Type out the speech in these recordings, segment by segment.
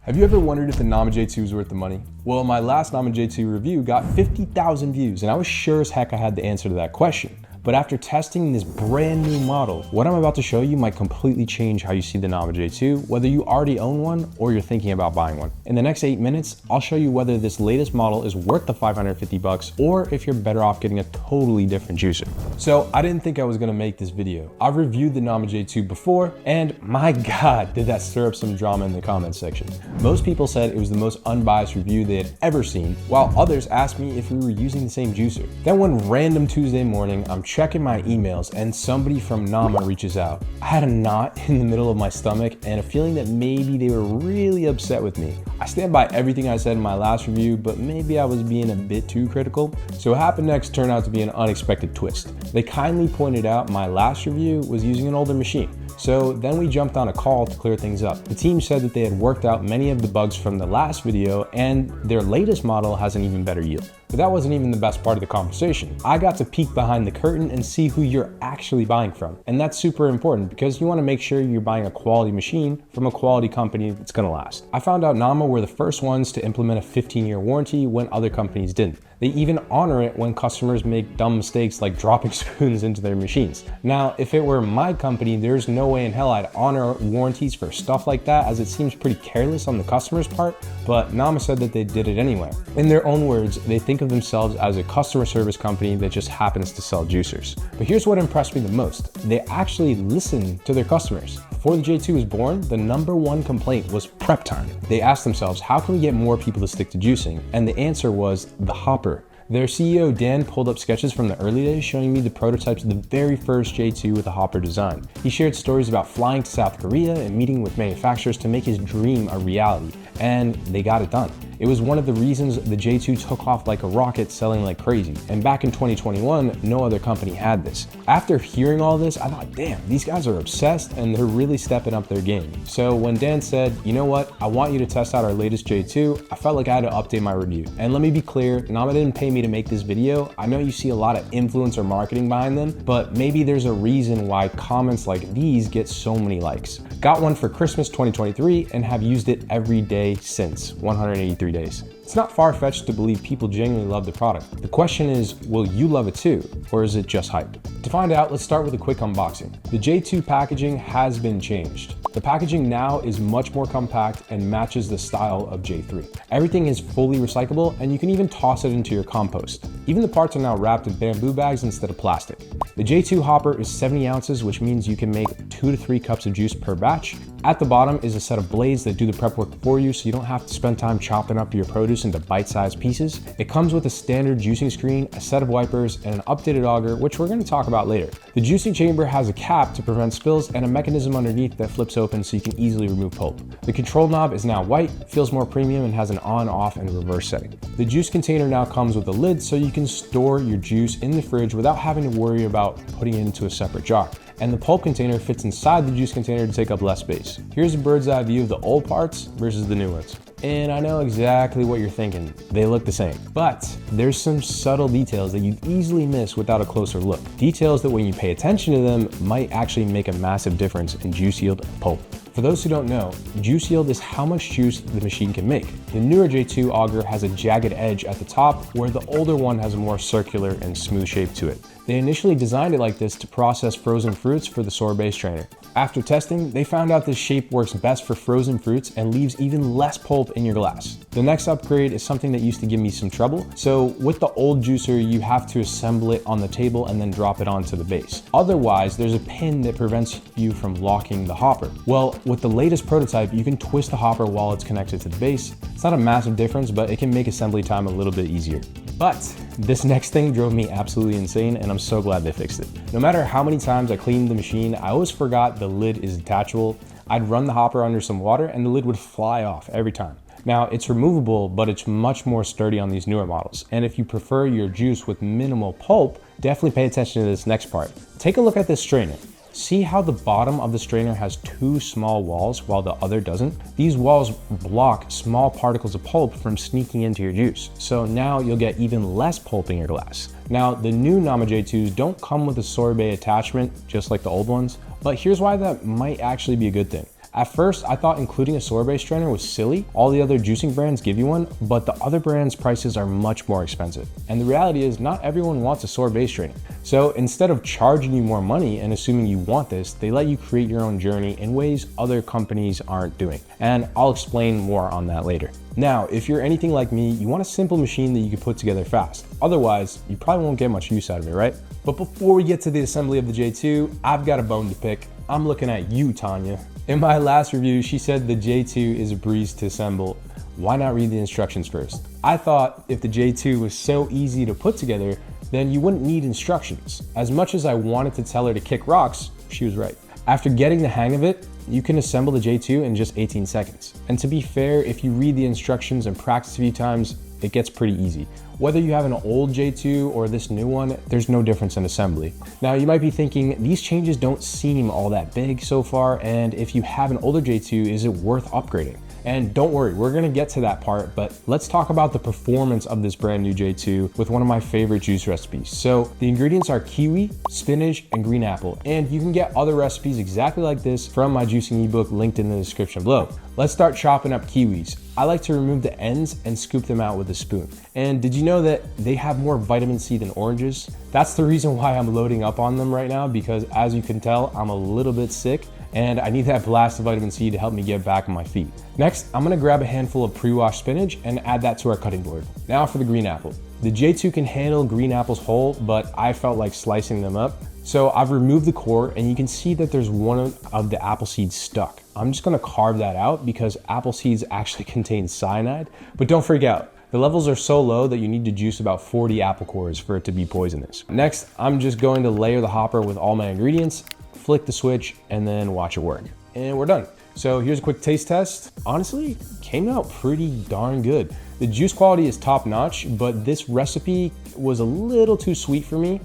Have you ever wondered if the Nama J2 is worth the money? Well, my last Nama J2 review got 50,000 views, and I was sure as heck I had the answer to that question. But after testing this brand new model, what I'm about to show you might completely change how you see the Nama J2, whether you already own one or you're thinking about buying one. In the next 8 minutes, I'll show you whether this latest model is worth the 550 bucks or if you're better off getting a totally different juicer. So I didn't think I was gonna make this video. I've reviewed the Nama J2 before, and my God, did that stir up some drama in the comments section. Most people said it was the most unbiased review they had ever seen, while others asked me if we were using the same juicer. Then one random Tuesday morning, I'm checking my emails and somebody from Nama reaches out. I had a knot in the middle of my stomach and a feeling that maybe they were really upset with me. I stand by everything I said in my last review, but maybe I was being a bit too critical. So what happened next turned out to be an unexpected twist. They kindly pointed out my last review was using an older machine. So then we jumped on a call to clear things up. The team said that they had worked out many of the bugs from the last video and their latest model has an even better yield. But that wasn't even the best part of the conversation. I got to peek behind the curtain and see who you're actually buying from. And that's super important because you want to make sure you're buying a quality machine from a quality company that's going to last. I found out Nama were the first ones to implement a 15-year warranty when other companies didn't. They even honor it when customers make dumb mistakes like dropping spoons into their machines. Now, if it were my company, there's no way in hell I'd honor warranties for stuff like that, as it seems pretty careless on the customer's part, but Nama said that they did it anyway. In their own words, they think of themselves as a customer service company that just happens to sell juicers. But here's what impressed me the most. They actually listen to their customers. Before the J2 was born, the #1 complaint was prep time. They asked themselves, how can we get more people to stick to juicing? And the answer was the hopper. Their CEO, Dan, pulled up sketches from the early days showing me the prototypes of the very first J2 with a hopper design. He shared stories about flying to South Korea and meeting with manufacturers to make his dream a reality, and they got it done. It was one of the reasons the J2 took off like a rocket, selling like crazy. And back in 2021, no other company had this. After hearing all this, I thought, damn, these guys are obsessed and they're really stepping up their game. So when Dan said, you know what, I want you to test out our latest J2, I felt like I had to update my review. And let me be clear, Nama didn't pay me to make this video. I know you see a lot of influencer marketing behind them, but maybe there's a reason why comments like these get so many likes. Got one for Christmas 2023 and have used it every day since, 183 days. It's not far-fetched to believe people genuinely love the product. The question is, will you love it too, or is it just hype? To find out, let's start with a quick unboxing. The J2 packaging has been changed. The packaging now is much more compact and matches the style of J3. Everything is fully recyclable and you can even toss it into your compost. Even the parts are now wrapped in bamboo bags instead of plastic. The J2 hopper is 70 ounces, which means you can make 2 to 3 cups of juice per batch. At the bottom is a set of blades that do the prep work for you, so you don't have to spend time chopping up your produce into bite-sized pieces. It comes with a standard juicing screen, a set of wipers, and an updated auger, which we're going to talk about later. The juicing chamber has a cap to prevent spills and a mechanism underneath that flips open so you can easily remove pulp. The control knob is now white, feels more premium, and has an on, off, and reverse setting. The juice container now comes with a lid so you can store your juice in the fridge without having to worry about putting it into a separate jar. And the pulp container fits inside the juice container to take up less space. Here's a bird's eye view of the old parts versus the new ones. And I know exactly what you're thinking. They look the same. But there's some subtle details that you'd easily miss without a closer look. Details that when you pay attention to them might actually make a massive difference in juice yield and pulp. For those who don't know, juice yield is how much juice the machine can make. The newer J2 auger has a jagged edge at the top, where the older one has a more circular and smooth shape to it. They initially designed it like this to process frozen fruits for the sorbet strainer. After testing, they found out this shape works best for frozen fruits and leaves even less pulp in your glass. The next upgrade is something that used to give me some trouble. So with the old juicer, you have to assemble it on the table and then drop it onto the base. Otherwise, there's a pin that prevents you from locking the hopper. Well, with the latest prototype, you can twist the hopper while it's connected to the base. It's not a massive difference, but it can make assembly time a little bit easier. But this next thing drove me absolutely insane, and I'm so glad they fixed it. No matter how many times I cleaned the machine, I always forgot the lid is detachable. I'd run the hopper under some water and the lid would fly off every time. Now, it's removable, but it's much more sturdy on these newer models. And if you prefer your juice with minimal pulp, definitely pay attention to this next part. Take a look at this strainer. See how the bottom of the strainer has 2 small walls while the other doesn't? These walls block small particles of pulp from sneaking into your juice. So now you'll get even less pulp in your glass. Now, the new Nama J2s don't come with a sorbet attachment, just like the old ones, but here's why that might actually be a good thing. At first, I thought including a sorbet strainer was silly. All the other juicing brands give you one, but the other brands' prices are much more expensive. And the reality is not everyone wants a sorbet strainer. So instead of charging you more money and assuming you want this, they let you create your own journey in ways other companies aren't doing. And I'll explain more on that later. Now, if you're anything like me, you want a simple machine that you can put together fast. Otherwise, you probably won't get much use out of it, right? But before we get to the assembly of the J2, I've got a bone to pick. I'm looking at you, Tanya. In my last review, she said the J2 is a breeze to assemble. Why not read the instructions first? I thought if the J2 was so easy to put together, then you wouldn't need instructions. As much as I wanted to tell her to kick rocks, she was right. After getting the hang of it, you can assemble the J2 in just 18 seconds. And to be fair, if you read the instructions and practice a few times, it gets pretty easy. Whether you have an old J2 or this new one, there's no difference in assembly. Now you might be thinking, these changes don't seem all that big so far, and if you have an older J2, is it worth upgrading? And don't worry, we're gonna get to that part, but let's talk about the performance of this brand new J2 with one of my favorite juice recipes. So the ingredients are kiwi, spinach, and green apple. And you can get other recipes exactly like this from my juicing ebook linked in the description below. Let's start chopping up kiwis. I like to remove the ends and scoop them out with a spoon. And did you know that they have more vitamin C than oranges? That's the reason why I'm loading up on them right now, because as you can tell, I'm a little bit sick and I need that blast of vitamin C to help me get back on my feet. Next, I'm gonna grab a handful of pre-washed spinach and add that to our cutting board. Now for the green apple. The J2 can handle green apples whole, but I felt like slicing them up. So I've removed the core and you can see that there's one of the apple seeds stuck. I'm just gonna carve that out because apple seeds actually contain cyanide, but don't freak out. The levels are so low that you need to juice about 40 apple cores for it to be poisonous. Next, I'm just going to layer the hopper with all my ingredients, flick the switch, and then watch it work. And we're done. So here's a quick taste test. Honestly, came out pretty darn good. The juice quality is top notch, but this recipe was a little too sweet for me.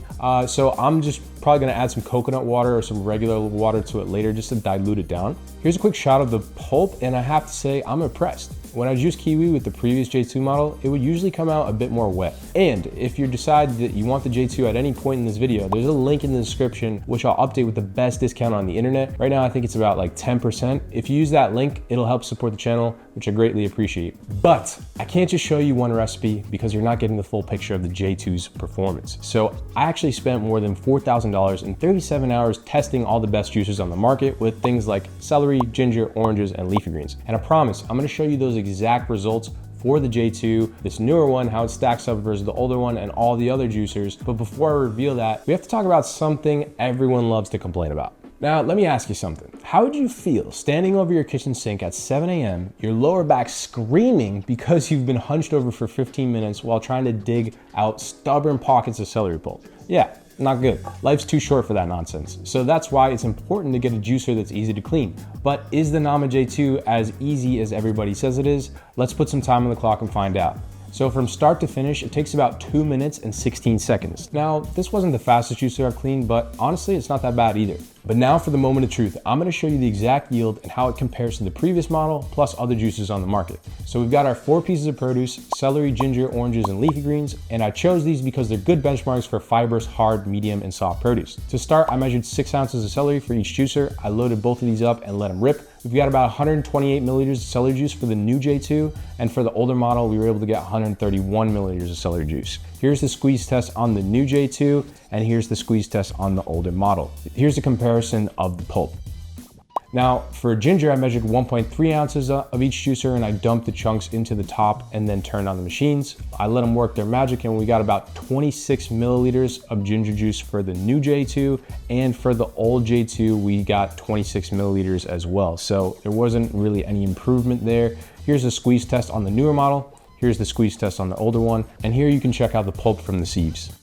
So I'm just probably gonna add some coconut water or some regular water to it later just to dilute it down. Here's a quick shot of the pulp, and I have to say, I'm impressed. When I juiced kiwi with the previous J2 model, it would usually come out a bit more wet. And if you decide that you want the J2 at any point in this video, there's a link in the description, which I'll update with the best discount on the internet. Right now, I think it's about like 10%. If you use that link, it'll help support the channel, which I greatly appreciate. But I can't just show you one recipe because you're not getting the full picture of the J2's performance. So I actually spent more than $4,000 in 37 hours testing all the best juices on the market with things like celery, ginger, oranges, and leafy greens. And I promise, I'm gonna show you those exact results for the J2, this newer one, how it stacks up versus the older one and all the other juicers. But before I reveal that, we have to talk about something everyone loves to complain about. Now, let me ask you something. How would you feel standing over your kitchen sink at 7 a.m., your lower back screaming because you've been hunched over for 15 minutes while trying to dig out stubborn pockets of celery pulp? Yeah, not good. Life's too short for that nonsense. So that's why it's important to get a juicer that's easy to clean. But is the Nama J2 as easy as everybody says it is? Let's put some time on the clock and find out. So from start to finish, it takes about 2 minutes and 16 seconds. Now, this wasn't the fastest juicer I've cleaned, but honestly, it's not that bad either. But now for the moment of truth, I'm gonna show you the exact yield and how it compares to the previous model, plus other juices on the market. So we've got our 4 pieces of produce, celery, ginger, oranges, and leafy greens, and I chose these because they're good benchmarks for fibrous, hard, medium, and soft produce. To start, I measured 6 ounces of celery for each juicer. I loaded both of these up and let them rip. We've got about 128 milliliters of celery juice for the new J2, and for the older model, we were able to get 131 milliliters of celery juice. Here's the squeeze test on the new J2, and here's the squeeze test on the older model. Here's the comparison of the pulp. Now, for ginger, I measured 1.3 ounces of each juicer, and I dumped the chunks into the top and then turned on the machines. I let them work their magic, and we got about 26 milliliters of ginger juice for the new J2, and for the old J2, we got 26 milliliters as well. So there wasn't really any improvement there. Here's the squeeze test on the newer model. Here's the squeeze test on the older one, and here you can check out the pulp from the sieves.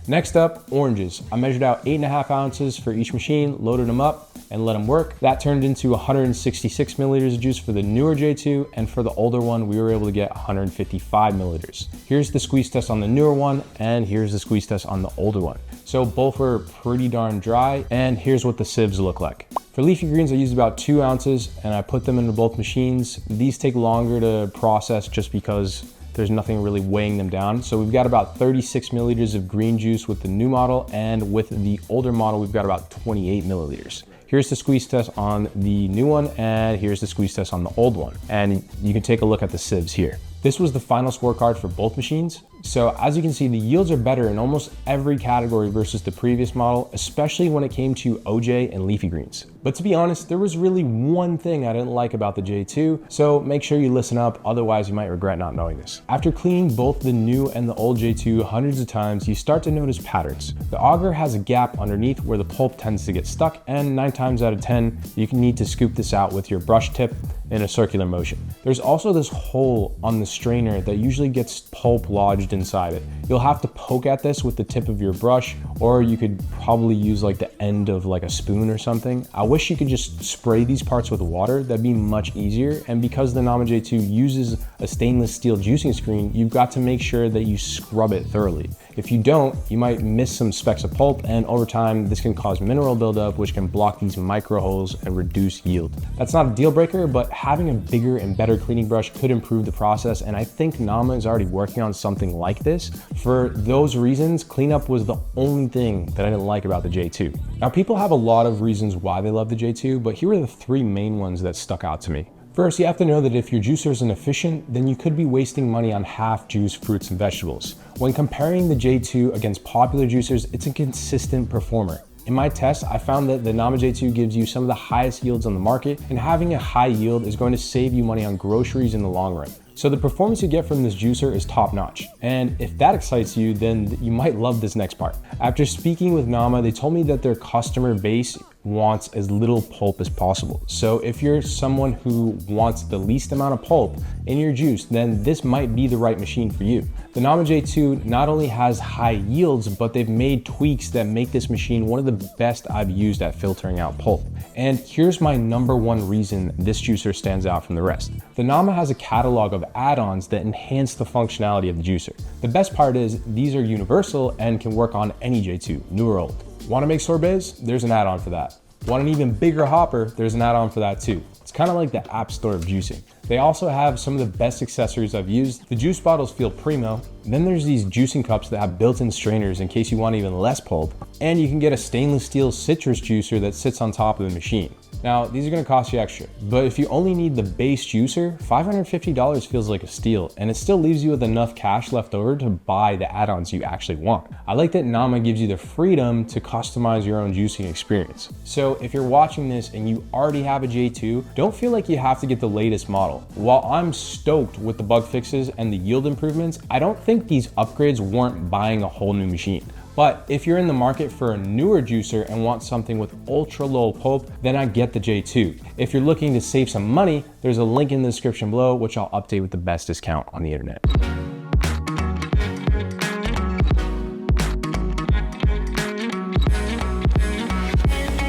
Next up, oranges. I measured out 8.5 ounces for each machine, loaded them up, and let them work. That turned into 166 milliliters of juice for the newer J2, and for the older one, we were able to get 155 milliliters. Here's the squeeze test on the newer one, and here's the squeeze test on the older one. So both were pretty darn dry, and here's what the sieves look like. For leafy greens, I used about 2 ounces, and I put them into both machines. These take longer to process just because there's nothing really weighing them down. So we've got about 36 milliliters of green juice with the new model, and with the older model, we've got about 28 milliliters. Here's the squeeze test on the new one, and here's the squeeze test on the old one. And you can take a look at the sieves here. This was the final scorecard for both machines. So as you can see, the yields are better in almost every category versus the previous model, especially when it came to OJ and leafy greens. But to be honest, there was really one thing I didn't like about the J2, so make sure you listen up, otherwise you might regret not knowing this. After cleaning both the new and the old J2 hundreds of times, you start to notice patterns. The auger has a gap underneath where the pulp tends to get stuck, and 9 times out of 10, you can need to scoop this out with your brush tip in a circular motion. There's also this hole on the strainer that usually gets pulp lodged inside it. You'll have to poke at this with the tip of your brush, or you could probably use like the end of like a spoon or something. I wish you could just spray these parts with water. That'd be much easier. And because the Nama J2 uses a stainless steel juicing screen, you've got to make sure that you scrub it thoroughly. If you don't, you might miss some specks of pulp, and over time, this can cause mineral buildup, which can block these micro holes and reduce yield. That's not a deal breaker, but having a bigger and better cleaning brush could improve the process, and I think Nama is already working on something like this. For those reasons, cleanup was the only thing that I didn't like about the J2. Now, people have a lot of reasons why they love the J2, but here are the 3 main ones that stuck out to me. First, you have to know that if your juicer is inefficient, then you could be wasting money on half-juiced fruits and vegetables. When comparing the J2 against popular juicers, it's a consistent performer. In my test, I found that the Nama J2 gives you some of the highest yields on the market, and having a high yield is going to save you money on groceries in the long run. So the performance you get from this juicer is top notch. And if that excites you, then you might love this next part. After speaking with Nama, they told me that their customer base wants as little pulp as possible. So if you're someone who wants the least amount of pulp in your juice, then this might be the right machine for you. The Nama J2 not only has high yields, but they've made tweaks that make this machine one of the best I've used at filtering out pulp. And here's my #1 reason this juicer stands out from the rest. The Nama has a catalog of add-ons that enhance the functionality of the juicer. The best part is these are universal and can work on any J2, new or old. Want to make sorbets? There's an add-on for that. Want an even bigger hopper? There's an add-on for that too. It's kind of like the app store of juicing. They also have some of the best accessories I've used. The juice bottles feel primo. Then there's these juicing cups that have built-in strainers in case you want even less pulp. And you can get a stainless steel citrus juicer that sits on top of the machine. Now, these are gonna cost you extra, but if you only need the base juicer, $550 feels like a steal, and it still leaves you with enough cash left over to buy the add-ons you actually want. I like that Nama gives you the freedom to customize your own juicing experience. So if you're watching this and you already have a J2, don't feel like you have to get the latest model. While I'm stoked with the bug fixes and the yield improvements, I don't think these upgrades warrant buying a whole new machine. But if you're in the market for a newer juicer and want something with ultra low pulp, then I get the J2. If you're looking to save some money, there's a link in the description below, which I'll update with the best discount on the internet.